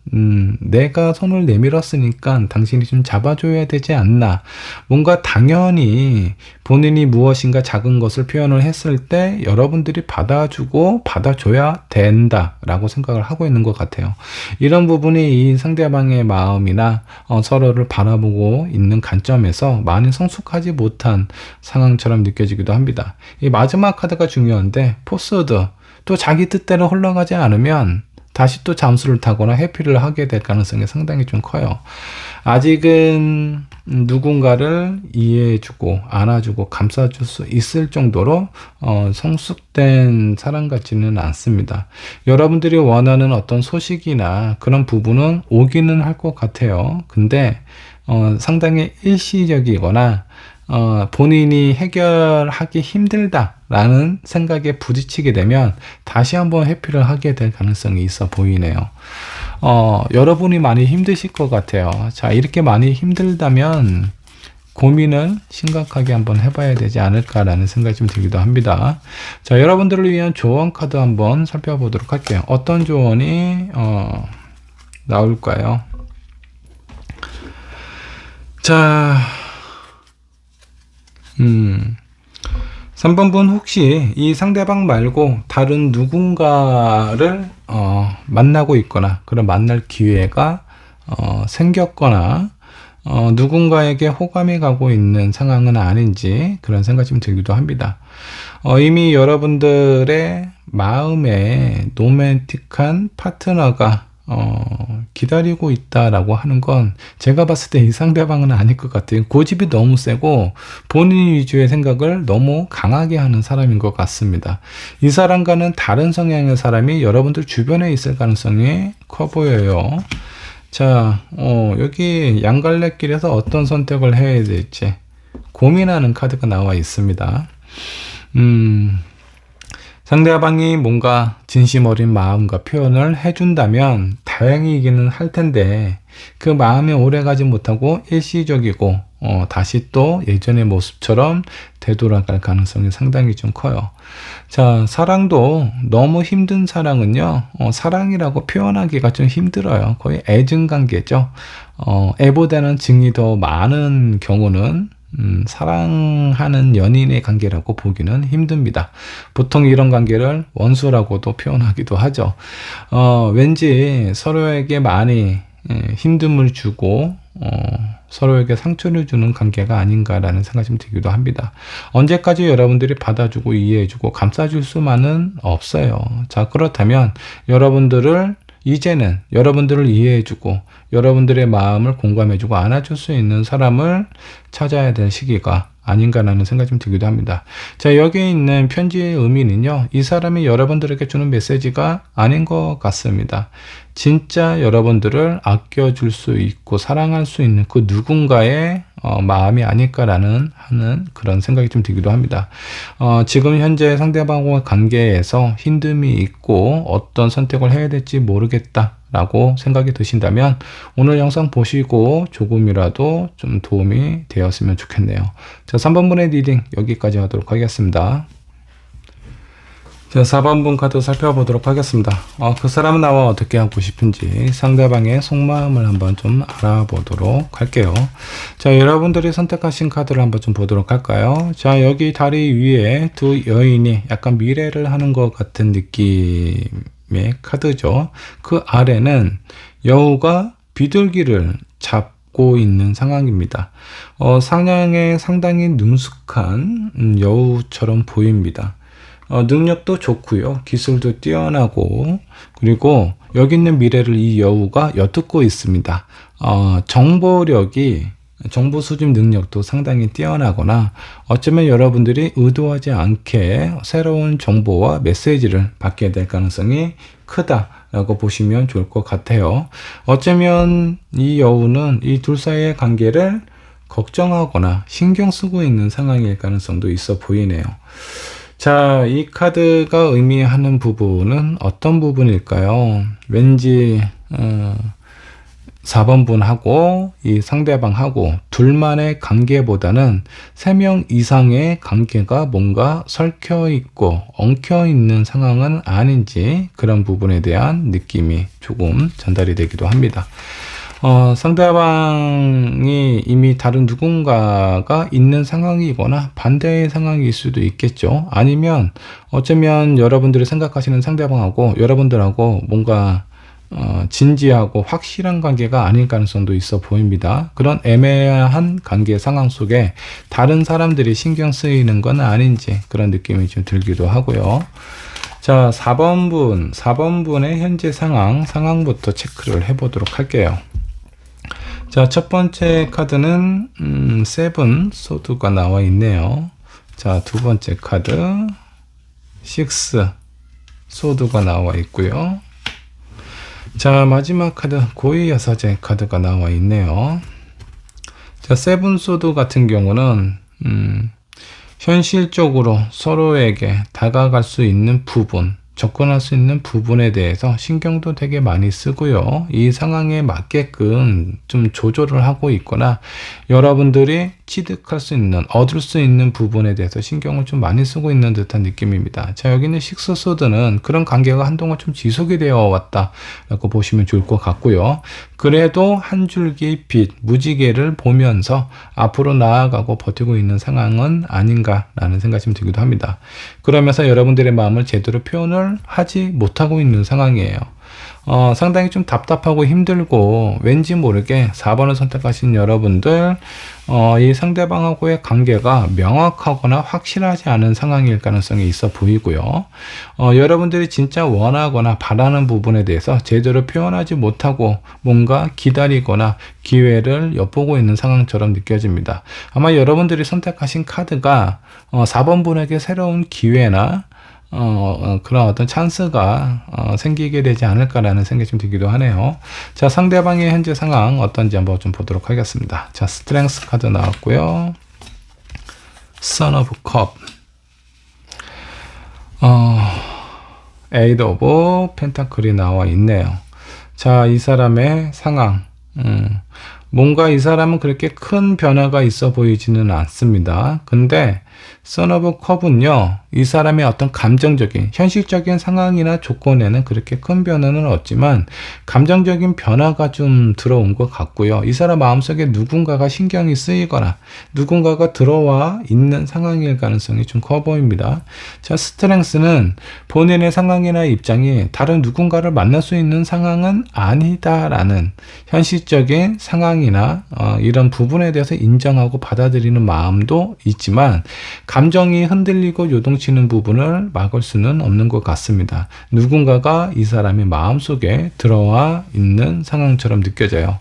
내가 손을 내밀었으니까 당신이 좀 잡아줘야 되지 않나, 뭔가 당연히 본인이 무엇인가 작은 것을 표현을 했을 때 여러분들이 받아주고 받아줘야 된다 라고 생각을 하고 있는 것 같아요. 이런 부분이 이 상대방의 마음이나 서로를 바라보고 있는 관점에서 많이 성숙하지 못한 상황처럼 느껴지기도 합니다. 이 마지막 카드가 중요한데, 포스드, 또 자기 뜻대로 흘러가지 않으면 다시 또 잠수를 타거나 회피를 하게 될 가능성이 상당히 좀 커요. 아직은 누군가를 이해해주고 안아주고 감싸줄 수 있을 정도로 성숙된 사람 같지는 않습니다. 여러분들이 원하는 어떤 소식이나 그런 부분은 오기는 할 것 같아요. 근데 상당히 일시적이거나 본인이 해결하기 힘들다라는 생각에 부딪히게 되면 다시 한번 회피를 하게 될 가능성이 있어 보이네요. 여러분이 많이 힘드실 것 같아요. 자, 이렇게 많이 힘들다면 고민을 심각하게 한번 해봐야 되지 않을까라는 생각이 좀 들기도 합니다. 자, 여러분들을 위한 조언 카드 한번 살펴보도록 할게요. 어떤 조언이 나올까요? 자, 3번분 혹시 이 상대방 말고 다른 누군가를 만나고 있거나 그런 만날 기회가 생겼거나 누군가에게 호감이 가고 있는 상황은 아닌지 그런 생각이 좀 들기도 합니다. 이미 여러분들의 마음에 로맨틱한 파트너가 기다리고 있다라고 하는 건 제가 봤을 때 이 상대방은 아닐 것 같아요. 고집이 너무 세고 본인 위주의 생각을 너무 강하게 하는 사람인 것 같습니다. 이 사람과는 다른 성향의 사람이 여러분들 주변에 있을 가능성이 커 보여요. 자, 여기 양갈래길에서 어떤 선택을 해야 될지 고민하는 카드가 나와 있습니다. 상대방이 뭔가 진심 어린 마음과 표현을 해준다면 다행이기는 할 텐데 그 마음이 오래가지 못하고 일시적이고 다시 또 예전의 모습처럼 되돌아갈 가능성이 상당히 좀 커요. 자, 사랑도 너무 힘든 사랑은요, 사랑이라고 표현하기가 좀 힘들어요. 거의 애증관계죠. 애보다는 증이 더 많은 경우는 사랑하는 연인의 관계라고 보기는 힘듭니다. 보통 이런 관계를 원수라고도 표현하기도 하죠. 왠지 서로에게 많이 힘듦을 주고 서로에게 상처를 주는 관계가 아닌가라는 생각이 좀 들기도 합니다. 언제까지 여러분들이 받아주고 이해해주고 감싸줄 수만은 없어요. 자, 그렇다면 이제는 여러분들을 이해해주고 여러분들의 마음을 공감해주고 안아줄 수 있는 사람을 찾아야 될 시기가 아닌가라는 생각이 좀 들기도 합니다. 자, 여기에 있는 편지의 의미는요, 이 사람이 여러분들에게 주는 메시지가 아닌 것 같습니다. 진짜 여러분들을 아껴줄 수 있고 사랑할 수 있는 그 누군가의 마음이 아닐까라는 그런 생각이 좀 들기도 합니다. 지금 현재 상대방과의 관계에서 힘듦이 있고 어떤 선택을 해야 될지 모르겠다 라고 생각이 드신다면 오늘 영상 보시고 조금이라도 좀 도움이 되었으면 좋겠네요. 자, 3번분의 리딩 여기까지 하도록 하겠습니다. 자, 4번분 카드 살펴보도록 하겠습니다. 그 사람은 나와 어떻게 하고 싶은지 상대방의 속마음을 한번 좀 알아보도록 할게요. 자, 여러분들이 선택하신 카드를 한번 좀 보도록 할까요? 자, 여기 다리 위에 두 여인이 약간 미래를 하는 것 같은 느낌의 카드죠. 그 아래는 여우가 비둘기를 잡고 있는 상황입니다. 상냥에 상당히 능숙한 여우처럼 보입니다. 능력도 좋고요. 기술도 뛰어나고, 그리고 여기 있는 미래를 이 여우가 엿듣고 있습니다. 정보 수집 능력도 상당히 뛰어나거나 어쩌면 여러분들이 의도하지 않게 새로운 정보와 메시지를 받게 될 가능성이 크다라고 보시면 좋을 것 같아요. 어쩌면 이 여우는 이 둘 사이의 관계를 걱정하거나 신경 쓰고 있는 상황일 가능성도 있어 보이네요. 자, 이 카드가 의미하는 부분은 어떤 부분일까요? 왠지 4번분하고 이 상대방하고 둘만의 관계보다는 3명 이상의 관계가 뭔가 설켜있고 엉켜있는 상황은 아닌지 그런 부분에 대한 느낌이 조금 전달이 되기도 합니다. 상대방이 이미 다른 누군가가 있는 상황이거나 반대의 상황일 수도 있겠죠. 아니면 어쩌면 여러분들이 생각하시는 상대방하고 여러분들하고 뭔가 진지하고 확실한 관계가 아닐 가능성도 있어 보입니다. 그런 애매한 관계 상황 속에 다른 사람들이 신경 쓰이는 건 아닌지 그런 느낌이 좀 들기도 하고요. 자, 4번분의 현재 상황부터 체크를 해보도록 할게요. 자, 첫 번째 카드는 세븐 소드가 나와 있네요. 자, 두 번째 카드 6 소드가 나와 있고요. 자, 마지막 카드 고의 여사제 카드가 나와 있네요. 자, 세븐 소드 같은 경우는 현실적으로 서로에게 다가갈 수 있는 부분, 접근할 수 있는 부분에 대해서 신경도 되게 많이 쓰고요. 이 상황에 맞게끔 좀 조절을 하고 있거나 여러분들이 취득할 수 있는, 얻을 수 있는 부분에 대해서 신경을 좀 많이 쓰고 있는 듯한 느낌입니다. 자, 여기 있는 식스소드는 그런 관계가 한동안 좀 지속이 되어 왔다라고 보시면 좋을 것 같고요. 그래도 한 줄기 빛, 무지개를 보면서 앞으로 나아가고 버티고 있는 상황은 아닌가라는 생각이 좀 들기도 합니다. 그러면서 여러분들의 마음을 제대로 표현을 하지 못하고 있는 상황이에요. 상당히 좀 답답하고 힘들고 왠지 모르게 4번을 선택하신 여러분들 이 상대방하고의 관계가 명확하거나 확실하지 않은 상황일 가능성이 있어 보이고요. 여러분들이 진짜 원하거나 바라는 부분에 대해서 제대로 표현하지 못하고 뭔가 기다리거나 기회를 엿보고 있는 상황처럼 느껴집니다. 아마 여러분들이 선택하신 카드가 4번 분에게 새로운 기회나 그런 어떤 찬스가 생기게 되지 않을까라는 생각이 좀 들기도 하네요. 자, 상대방의 현재 상황 어떤지 한번 좀 보도록 하겠습니다. 자, 스트렝스 카드 나왔고요. Son of Cup, Eight of Pentacle이 나와 있네요. 자, 이 사람의 상황, 뭔가 이 사람은 그렇게 큰 변화가 있어 보이지는 않습니다. 근데 Son of Cup은요, 이 사람의 어떤 감정적인, 현실적인 상황이나 조건에는 그렇게 큰 변화는 없지만 감정적인 변화가 좀 들어온 것 같고요. 이 사람 마음속에 누군가가 신경이 쓰이거나 누군가가 들어와 있는 상황일 가능성이 좀 커 보입니다. 자, 스트렝스는 본인의 상황이나 입장이 다른 누군가를 만날 수 있는 상황은 아니다라는 현실적인 상황이나 이런 부분에 대해서 인정하고 받아들이는 마음도 있지만 감정이 흔들리고 요동치는 부분을 막을 수는 없는 것 같습니다. 누군가가 이 사람의 마음속에 들어와 있는 상황처럼 느껴져요.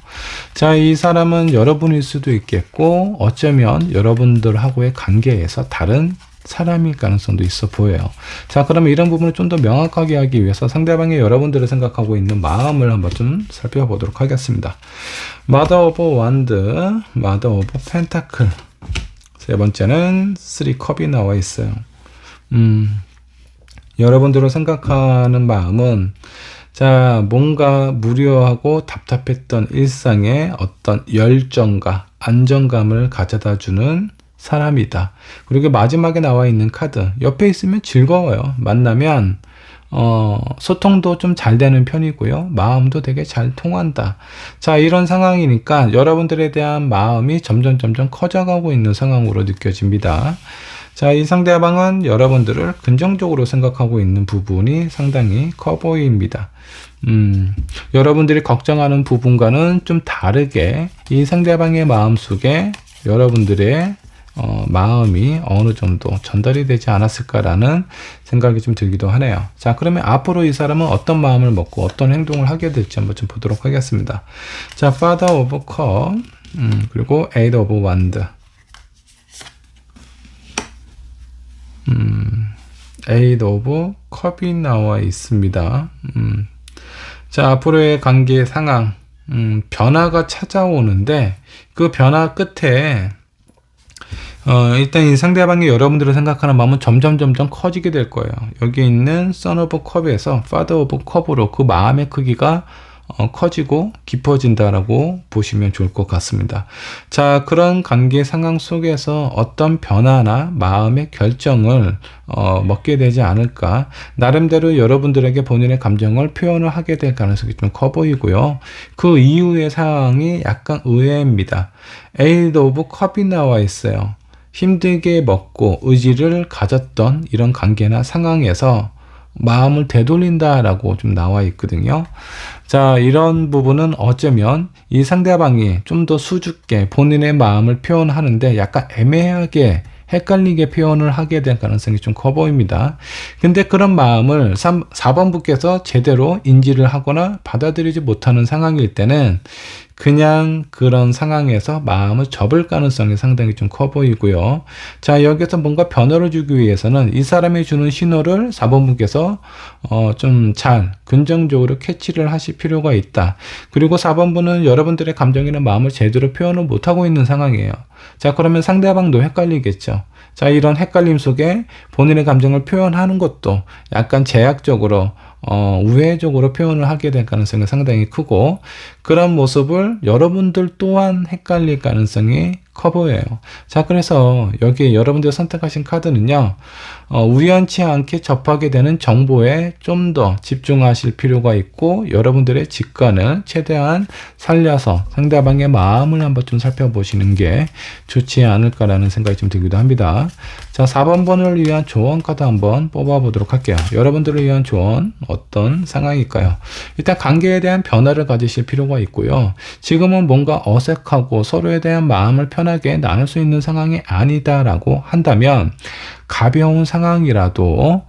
자, 이 사람은 여러분일 수도 있겠고 어쩌면 여러분들하고의 관계에서 다른 사람일 가능성도 있어 보여요. 자, 그러면 이런 부분을 좀 더 명확하게 하기 위해서 상대방의 여러분들을 생각하고 있는 마음을 한번 좀 살펴보도록 하겠습니다. Mother of Wands, Mother of Pentacle. 세 번째는 3컵이 나와 있어요. 여러분들을 생각하는 마음은 자, 뭔가 무료하고 답답했던 일상에 어떤 열정과 안정감을 가져다 주는 사람이다. 그리고 마지막에 나와 있는 카드, 옆에 있으면 즐거워요. 만나면 소통도 좀 잘 되는 편이고요. 마음도 되게 잘 통한다. 자, 이런 상황이니까 여러분들에 대한 마음이 점점 커져가고 있는 상황으로 느껴집니다. 자, 이 상대방은 여러분들을 긍정적으로 생각하고 있는 부분이 상당히 커 보입니다. 여러분들이 걱정하는 부분과는 좀 다르게 이 상대방의 마음속에 여러분들의 마음이 어느 정도 전달이 되지 않았을까라는 생각이 좀 들기도 하네요. 자, 그러면 앞으로 이 사람은 어떤 마음을 먹고 어떤 행동을 하게 될지 한번 좀 보도록 하겠습니다. 자, Father of Cup, 그리고 Eight of Wands, Eight of Cup이 나와 있습니다. 자, 앞으로의 관계 상황, 변화가 찾아오는데 그 변화 끝에 일단 이 상대방이 여러분들을 생각하는 마음은 점점 커지게 될 거예요. 여기 있는 Son of Cup에서 Father of Cup으로 그 마음의 크기가 커지고 깊어진다라고 보시면 좋을 것 같습니다. 자, 그런 관계 상황 속에서 어떤 변화나 마음의 결정을 먹게 되지 않을까. 나름대로 여러분들에게 본인의 감정을 표현을 하게 될 가능성이 좀 커 보이고요. 그 이후의 상황이 약간 의외입니다. Eight of Cup이 나와 있어요. 힘들게 먹고 의지를 가졌던 이런 관계나 상황에서 마음을 되돌린다라고 좀 나와 있거든요. 자, 이런 부분은 어쩌면 이 상대방이 좀 더 수줍게 본인의 마음을 표현하는데 약간 애매하게 헷갈리게 표현을 하게 될 가능성이 좀 커 보입니다. 근데 그런 마음을 4번 분께서 제대로 인지를 하거나 받아들이지 못하는 상황일 때는 그냥 그런 상황에서 마음을 접을 가능성이 상당히 좀 커 보이고요. 자, 여기서 뭔가 변화를 주기 위해서는 이 사람이 주는 신호를 4번 분께서 좀 잘 긍정적으로 캐치를 하실 필요가 있다. 그리고 4번 분은 여러분들의 감정이나 마음을 제대로 표현을 못하고 있는 상황이에요. 자, 그러면 상대방도 헷갈리겠죠. 자, 이런 헷갈림 속에 본인의 감정을 표현하는 것도 약간 제약적으로 우회적으로 표현을 하게 될 가능성이 상당히 크고, 그런 모습을 여러분들 또한 헷갈릴 가능성이 커버예요. 자, 그래서 여기 여러분들 선택하신 카드는요, 우연치 않게 접하게 되는 정보에 좀 더 집중하실 필요가 있고, 여러분들의 직관을 최대한 살려서 상대방의 마음을 한번 좀 살펴보시는 게 좋지 않을까라는 생각이 좀 들기도 합니다. 자, 4번을 위한 조언 카드 한번 뽑아보도록 할게요. 여러분들을 위한 조언 어떤 상황일까요? 일단 관계에 대한 변화를 가지실 필요가 있고요. 지금은 뭔가 어색하고 서로에 대한 마음을 편하게 나눌 수 있는 상황이 아니다라고 한다면, 가벼운 상황이라도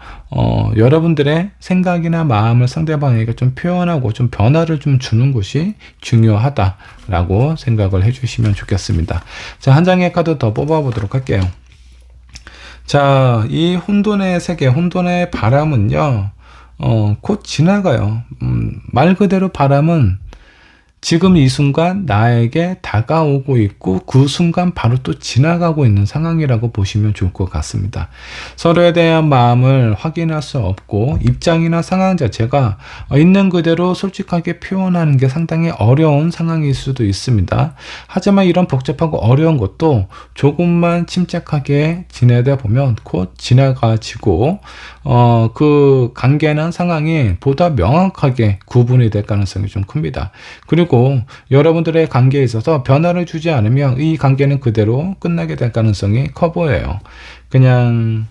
여러분들의 생각이나 마음을 상대방에게 좀 표현하고 좀 변화를 좀 주는 것이 중요하다라고 생각을 해주시면 좋겠습니다. 자, 한 장의 카드 더 뽑아보도록 할게요. 자, 이 혼돈의 세계, 혼돈의 바람은요, 곧 지나가요. 말 그대로 바람은 지금 이 순간 나에게 다가오고 있고 그 순간 바로 또 지나가고 있는 상황이라고 보시면 좋을 것 같습니다. 서로에 대한 마음을 확인할 수 없고 입장이나 상황 자체가 있는 그대로 솔직하게 표현하는 게 상당히 어려운 상황일 수도 있습니다. 하지만 이런 복잡하고 어려운 것도 조금만 침착하게 지내다 보면 곧 지나가지고 그 관계나 상황이 보다 명확하게 구분이 될 가능성이 좀 큽니다. 그리고 여러분들의 관계에 있어서 변화를 주지 않으면 이 관계는 그대로 끝나게 될 가능성이 커 보여요. 그냥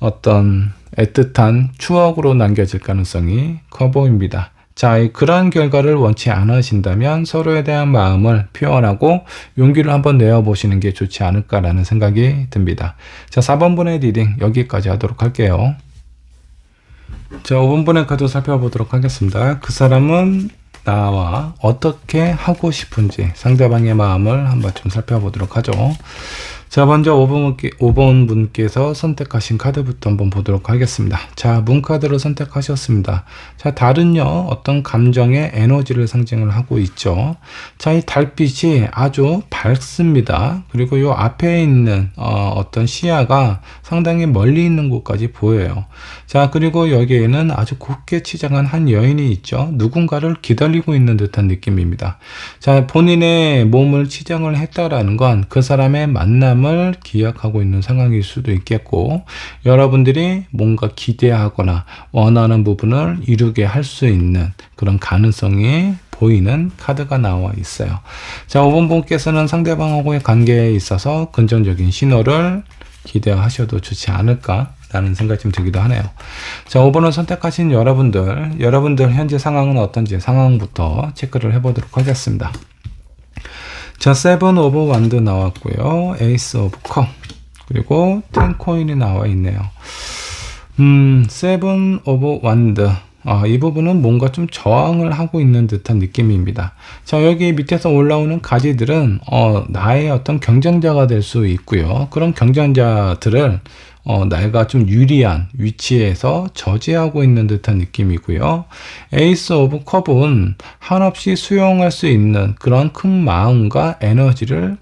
어떤 애틋한 추억으로 남겨질 가능성이 커 보입니다. 자, 그런 결과를 원치 않으신다면 서로에 대한 마음을 표현하고 용기를 한번 내어보시는 게 좋지 않을까라는 생각이 듭니다. 자, 4번분의 리딩 여기까지 하도록 할게요. 자, 5번분의 카드 살펴보도록 하겠습니다. 그 사람은 나와 어떻게 하고 싶은지 상대방의 마음을 한번 좀 살펴보도록 하죠. 자, 먼저 5번 분께서 선택하신 카드부터 한번 보도록 하겠습니다. 자, 문카드를 선택하셨습니다. 자, 달은요, 어떤 감정의 에너지를 상징을 하고 있죠. 자, 이 달빛이 아주 밝습니다. 그리고 요 앞에 있는 어떤 시야가 상당히 멀리 있는 곳까지 보여요. 자, 그리고 여기에는 아주 곱게 치장한 한 여인이 있죠. 누군가를 기다리고 있는 듯한 느낌입니다. 자, 본인의 몸을 치장을 했다라는 건 그 사람의 만남을 기약하고 있는 상황일 수도 있겠고, 여러분들이 뭔가 기대하거나 원하는 부분을 이루게 할 수 있는 그런 가능성이 보이는 카드가 나와 있어요. 자, 5번 분께서는 상대방하고의 관계에 있어서 긍정적인 신호를 기대하셔도 좋지 않을까 라는 생각이 좀 들기도 하네요. 자, 5번을 선택하신 여러분들 현재 상황은 어떤지 상황부터 체크를 해보도록 하겠습니다. 자, 세븐 오브 완드 나왔고요. 에이스 오브 컵, 그리고 10 코인이 나와 있네요. 세븐 오브 완드, 이 부분은 뭔가 좀 저항을 하고 있는 듯한 느낌입니다. 자, 여기 밑에서 올라오는 가지들은 나의 어떤 경쟁자가 될 수 있고요. 그런 경쟁자들을 내가 좀 유리한 위치에서 저지하고 있는 듯한 느낌이고요. 에이스 오브 컵은 한없이 수용할 수 있는 그런 큰 마음과 에너지를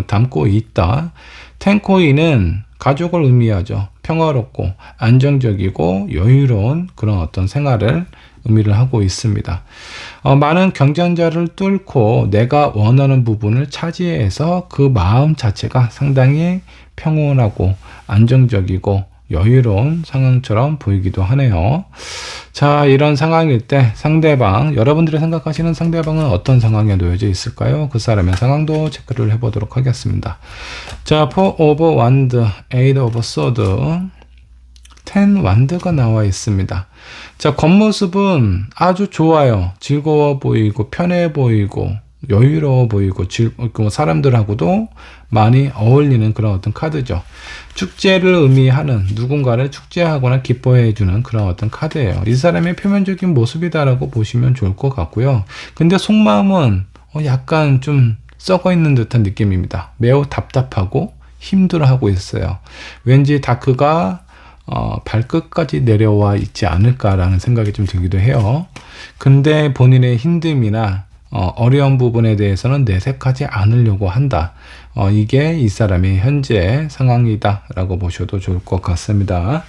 담고 있다. 10 코인은 가족을 의미하죠. 평화롭고 안정적이고 여유로운 그런 어떤 생활을 의미를 하고 있습니다. 많은 경쟁자를 뚫고 내가 원하는 부분을 차지해서 그 마음 자체가 상당히 평온하고 안정적이고 여유로운 상황처럼 보이기도 하네요. 자, 이런 상황일 때 상대방, 여러분들이 생각하시는 상대방은 어떤 상황에 놓여져 있을까요? 그 사람의 상황도 체크를 해보도록 하겠습니다. 자, 4 오브 완드, 8 오브 소드, 10 완드가 나와 있습니다. 자, 겉모습은 아주 좋아요. 즐거워 보이고 편해 보이고 여유로워 보이고 사람들하고도 많이 어울리는 그런 어떤 카드죠. 축제를 의미하는, 누군가를 축제하거나 기뻐해주는 그런 어떤 카드예요. 이 사람의 표면적인 모습이다라고 보시면 좋을 것 같고요. 근데 속마음은 약간 좀 썩어 있는 듯한 느낌입니다. 매우 답답하고 힘들어하고 있어요. 왠지 다크가 발끝까지 내려와 있지 않을까라는 생각이 좀 들기도 해요. 근데 본인의 힘듦이나 어려운 부분에 대해서는 내색하지 않으려고 한다. 이게 이 사람의 현재 상황이다 라고 보셔도 좋을 것 같습니다.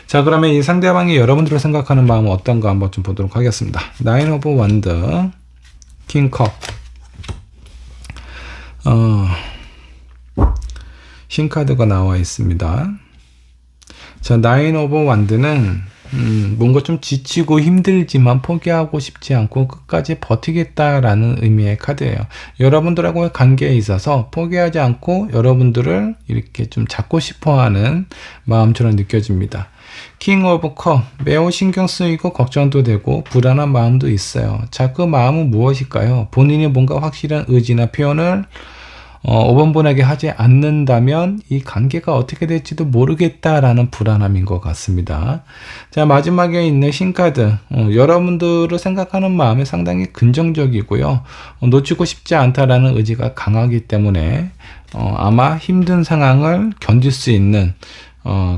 자, 그러면 이 상대방이 여러분들을 생각하는 마음은 어떤가 한번 좀 보도록 하겠습니다. 9 오브 완드, 킹컵, 신카드가 나와 있습니다. 자, 나인 오브 완드는 뭔가 좀 지치고 힘들지만 포기하고 싶지 않고 끝까지 버티겠다라는 의미의 카드예요. 여러분들하고의 관계에 있어서 포기하지 않고 여러분들을 이렇게 좀 잡고 싶어하는 마음처럼 느껴집니다. 킹 오브 컵, 매우 신경 쓰이고 걱정도 되고 불안한 마음도 있어요. 자, 그 마음은 무엇일까요? 본인이 뭔가 확실한 의지나 표현을 5번 분에게 하지 않는다면 이 관계가 어떻게 될지도 모르겠다라는 불안함인 것 같습니다. 자, 마지막에 있는 신카드, 여러분들을 생각하는 마음이 상당히 긍정적이고요. 놓치고 싶지 않다라는 의지가 강하기 때문에 아마 힘든 상황을 견딜 수 있는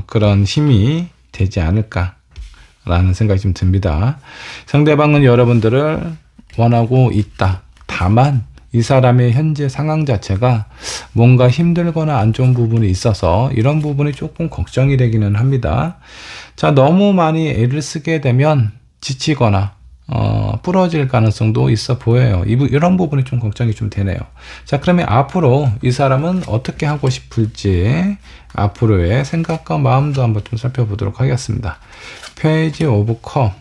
그런 힘이 되지 않을까라는 생각이 좀 듭니다. 상대방은 여러분들을 원하고 있다. 다만 이 사람의 현재 상황 자체가 뭔가 힘들거나 안 좋은 부분이 있어서 이런 부분이 조금 걱정이 되기는 합니다. 자, 너무 많이 애를 쓰게 되면 지치거나 부러질 가능성도 있어 보여요. 이런 부분이 좀 걱정이 좀 되네요. 자, 그러면 앞으로 이 사람은 어떻게 하고 싶을지 앞으로의 생각과 마음도 한번 좀 살펴보도록 하겠습니다. 페이지 오브 컵,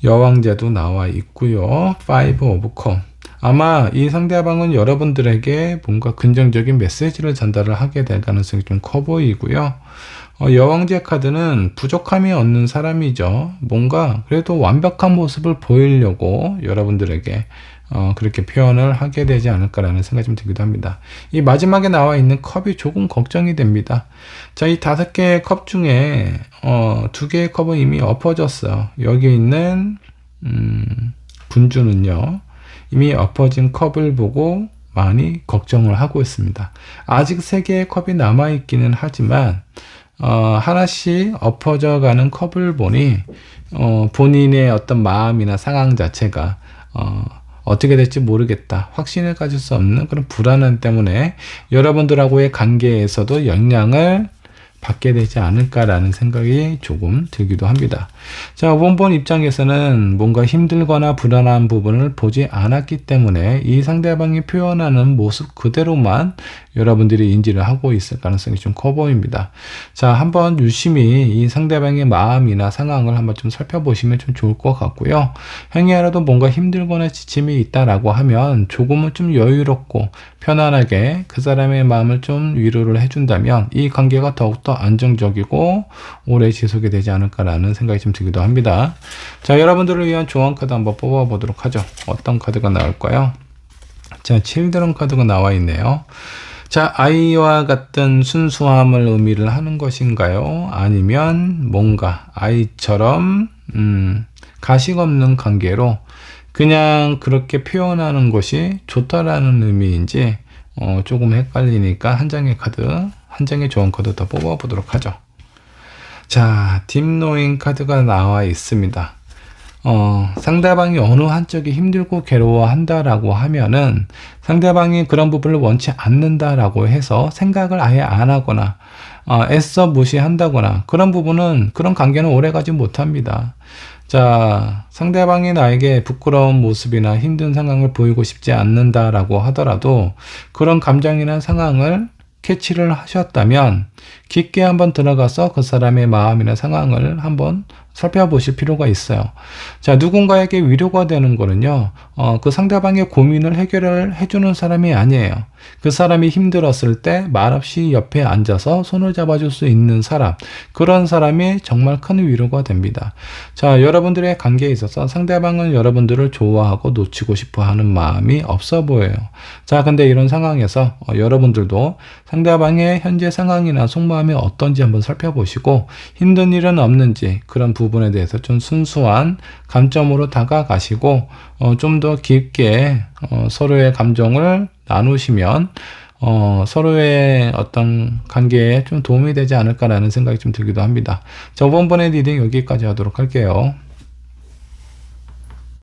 여왕제도 나와 있고요. 5 오브 컵. 아마 이 상대방은 여러분들에게 뭔가 긍정적인 메시지를 전달을 하게 될 가능성이 좀 커 보이고요. 여왕제 카드는 부족함이 없는 사람이죠. 뭔가 그래도 완벽한 모습을 보이려고 여러분들에게 그렇게 표현을 하게 되지 않을까라는 생각이 좀 들기도 합니다. 이 마지막에 나와 있는 컵이 조금 걱정이 됩니다. 자, 이 5개의 컵 중에 2개의 컵은 이미 엎어졌어요. 여기 있는 군주는요, 이미 엎어진 컵을 보고 많이 걱정을 하고 있습니다. 아직 3개의 컵이 남아있기는 하지만 하나씩 엎어져 가는 컵을 보니 본인의 어떤 마음이나 상황 자체가 어떻게 될지 모르겠다, 확신을 가질 수 없는 그런 불안함 때문에 여러분들하고의 관계에서도 영향을 받게 되지 않을까라는 생각이 조금 들기도 합니다. 자, 5번 번 입장에서는 뭔가 힘들거나 불안한 부분을 보지 않았기 때문에 이 상대방이 표현하는 모습 그대로만 여러분들이 인지를 하고 있을 가능성이 좀 커 보입니다. 자, 한번 유심히 이 상대방의 마음이나 상황을 한번 좀 살펴보시면 좀 좋을 것 같고요. 행여라도 뭔가 힘들거나 지침이 있다라고 하면 조금은 좀 여유롭고 편안하게 그 사람의 마음을 좀 위로를 해준다면 이 관계가 더욱더 안정적이고 오래 지속이 되지 않을까라는 생각이 좀 들기도 합니다. 자, 여러분들을 위한 조언 카드 한번 뽑아 보도록 하죠. 어떤 카드가 나올까요? 자, 칠드런 카드가 나와 있네요. 자, 아이와 같은 순수함을 의미를 하는 것인가요? 아니면 뭔가 아이처럼 가식 없는 관계로 그냥 그렇게 표현하는 것이 좋다라는 의미인지 조금 헷갈리니까 한 장의 카드, 한 장의 조언 카드 더 뽑아 보도록 하죠. 자, 딥노잉 카드가 나와 있습니다. 상대방이 어느 한쪽이 힘들고 괴로워한다라고 하면은 상대방이 그런 부분을 원치 않는다라고 해서 생각을 아예 안 하거나 애써 무시한다거나 그런 부분은, 그런 관계는 오래가지 못합니다. 자, 상대방이 나에게 부끄러운 모습이나 힘든 상황을 보이고 싶지 않는다라고 하더라도 그런 감정이나 상황을 캐치를 하셨다면 깊게 한번 들어가서 그 사람의 마음이나 상황을 한번 살펴보실 필요가 있어요. 자, 누군가에게 위로가 되는 거는요, 그 상대방의 고민을 해결을 해주는 사람이 아니에요. 그 사람이 힘들었을 때 말없이 옆에 앉아서 손을 잡아줄 수 있는 사람, 그런 사람이 정말 큰 위로가 됩니다. 자, 여러분들의 관계에 있어서 상대방은 여러분들을 좋아하고 놓치고 싶어 하는 마음이 없어 보여요. 자, 근데 이런 상황에서 여러분들도 상대방의 현재 상황이나 속마음이 어떤지 한번 살펴보시고 힘든 일은 없는지 그런 부분에 대해서 좀 순수한 감점으로 다가가시고 좀 더 깊게 서로의 감정을 나누시면 서로의 어떤 관계에 좀 도움이 되지 않을까라는 생각이 좀 들기도 합니다. 저번번의 리딩 여기까지 하도록 할게요.